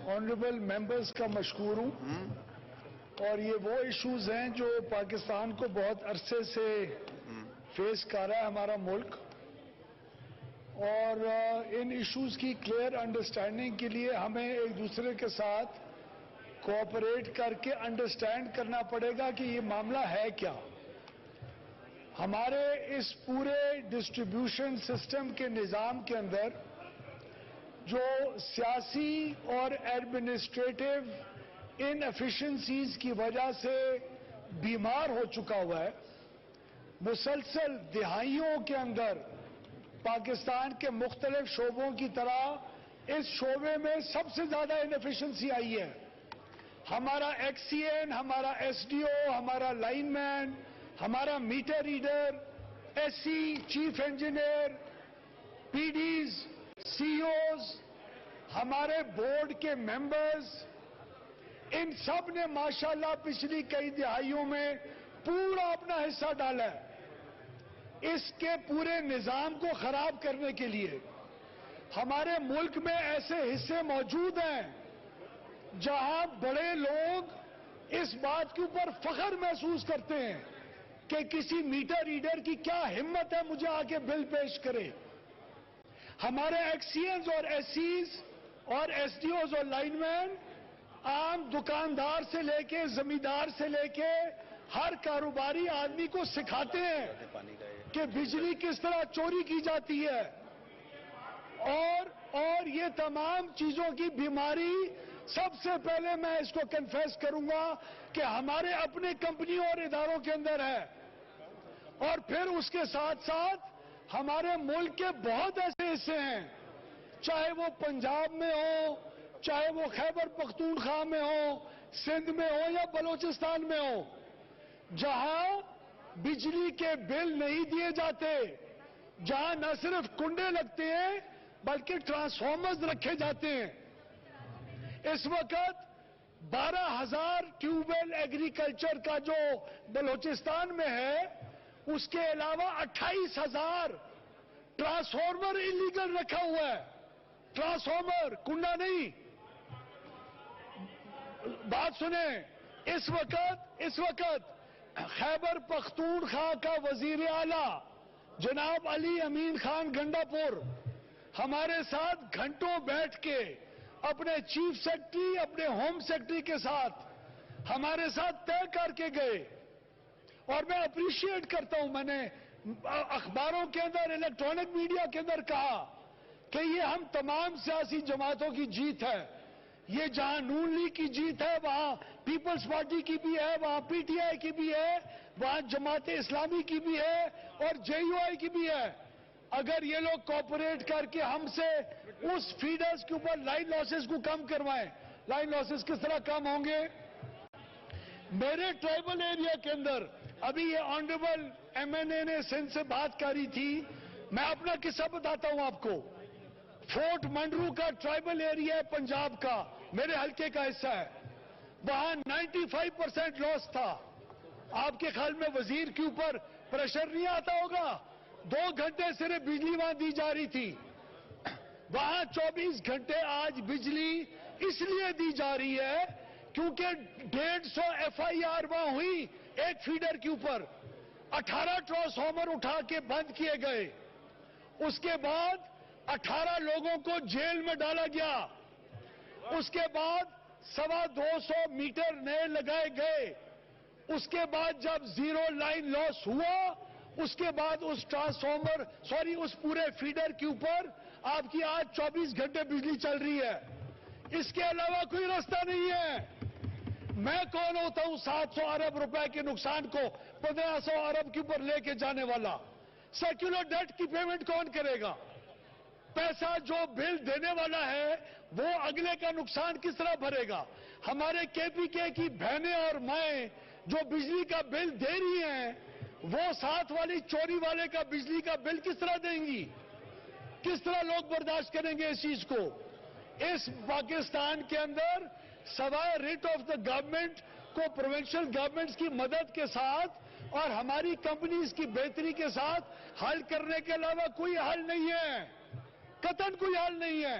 Honourable members کا مشکور ہوں. اور یہ وہ ایشوز ہیں جو پاکستان کو بہت عرصے سے فیس کر رہا ہے ہمارا ملک، اور ان ایشوز کی کلیئر انڈرسٹینڈنگ کے لیے ہمیں ایک دوسرے کے ساتھ کوآپریٹ کر کے انڈرسٹینڈ کرنا پڑے گا کہ یہ معاملہ ہے کیا. ہمارے اس پورے ڈسٹریبیوشن سسٹم کے نظام کے اندر جو سیاسی اور ایڈمنسٹریٹو ان ایفیشنسیز کی وجہ سے بیمار ہو چکا ہوا ہے. مسلسل دہائیوں کے اندر پاکستان کے مختلف شعبوں کی طرح اس شعبے میں سب سے زیادہ انیفیشنسی آئی ہے. ہمارا ایکس سی این، ہمارا ایس ڈی او، ہمارا لائن مین، ہمارا meter reader, S C, chief engineer, P Ds, C Os, ہمارے بورڈ کے ممبرز، ان سب نے ماشاءاللہ پچھلی کئی دہائیوں میں پورا اپنا حصہ ڈالا ہے اس کے پورے نظام کو خراب کرنے کے لیے. ہمارے ملک میں ایسے حصے موجود ہیں جہاں بڑے لوگ اس بات کے اوپر فخر محسوس کرتے ہیں کہ کسی میٹر ریڈر کی کیا ہمت ہے مجھے آ کے بل پیش کرے. ہمارے ایکسیئنز اور ایس سیز اور ایس ڈی اوز اور لائن مین عام دکاندار سے لے کے زمیندار سے لے کے ہر کاروباری آدمی کو سکھاتے ہیں کہ بجلی کس طرح چوری کی جاتی ہے. اور یہ تمام چیزوں کی بیماری سب سے پہلے میں اس کو کنفیس کروں گا کہ ہمارے اپنے کمپنیوں اور اداروں کے اندر ہے. اور پھر اس کے ساتھ ساتھ ہمارے ملک کے بہت ایسے حصے ہیں، چاہے وہ پنجاب میں ہو، چاہے وہ خیبر پختونخوا میں ہو، سندھ میں ہو یا بلوچستان میں ہو، جہاں بجلی کے بل نہیں دیے جاتے، جہاں نہ صرف کنڈے لگتے ہیں بلکہ ٹرانسفارمرز رکھے جاتے ہیں. اس وقت 12,000 ٹیوب ویل ایگریکلچر کا جو بلوچستان میں ہے، اس کے علاوہ 28,000 ٹرانسفارمر انلیگل رکھا ہوا ہے. ٹرانسفارمر، کنڈا نہیں. بات سنیں، اس وقت خیبر پختونخوا کا وزیر اعلیٰ جناب علی امین خان گنڈا پور ہمارے ساتھ گھنٹوں بیٹھ کے اپنے چیف سیکرٹری، اپنے ہوم سیکرٹری کے ساتھ ہمارے ساتھ طے کر کے گئے. اور میں اپریشیٹ کرتا ہوں، میں نے اخباروں کے اندر، الیکٹرانک میڈیا کے اندر کہا کہ یہ ہم تمام سیاسی جماعتوں کی جیت ہے. یہ جہاں نون لیگ کی جیت ہے، وہاں پیپلز پارٹی کی بھی ہے، وہاں پی ٹی آئی کی بھی ہے، وہاں جماعت اسلامی کی بھی ہے اور جے یو آئی کی بھی ہے. اگر یہ لوگ کوآپریٹ کر کے ہم سے اس فیڈرز کے اوپر لائن لاسز کو کم کروائیں. لائن لاسز کس طرح کم ہوں گے؟ میرے ٹرائبل ایریا کے اندر ابھی یہ آنریبل ایم این اے نے سندھ سے بات کری تھی، میں اپنا قصہ بتاتا ہوں آپ کو. فورٹ منڈرو کا ٹرائبل ایریا ہے پنجاب کا، میرے حلقے کا حصہ ہے، وہاں 95% لاس تھا. آپ کے خیال میں وزیر کے اوپر پریشر نہیں آتا ہوگا؟ 2 گھنٹے صرف بجلی وہاں دی جا رہی تھی. وہاں 24 گھنٹے آج بجلی اس لیے دی جا رہی ہے کیونکہ 150 ایف آئی آر وہاں ہوئی ایک فیڈر کے اوپر. 18 ٹرانسفارمر اٹھا کے بند کیے گئے. اس کے بعد 18 لوگوں کو جیل میں ڈالا گیا. اس کے بعد 250 میٹر نئے لگائے گئے. اس کے بعد جب زیرو لائن لاس ہوا، اس کے بعد اس اس پورے فیڈر کے اوپر آپ کی آج 24 گھنٹے بجلی چل رہی ہے. اس کے علاوہ کوئی راستہ نہیں ہے. میں کون ہوتا ہوں 700 ارب روپے کے نقصان کو 1500 ارب کے اوپر لے کے جانے والا؟ سیکولر ڈیٹ کی پیمنٹ کون کرے گا؟ پیسہ جو بل دینے والا ہے وہ اگلے کا نقصان کس طرح بھرے گا؟ ہمارے کے پی کے کی بہنیں اور مائیں جو بجلی کا بل دے رہی ہیں، وہ ساتھ والی چوری والے کا بجلی کا بل کس طرح دیں گی؟ کس طرح لوگ برداشت کریں گے اس چیز کو؟ اس پاکستان کے اندر سوائے ریٹ آف دا گورنمنٹ کو پروونشل گورنمنٹس کی مدد کے ساتھ اور ہماری کمپنیز کی بہتری کے ساتھ حل کرنے کے علاوہ کوئی حل نہیں ہے. قطعاً کوئی حل نہیں ہے.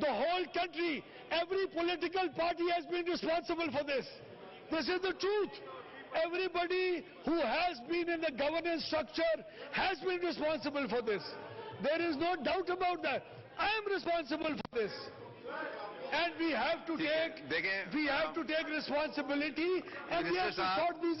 The whole country, every political party has been responsible for this. This is the truth. Everybody who has been in the governance structure has been responsible for this. There is no doubt about that. I am responsible for this. And we have to take responsibility and we have to sort these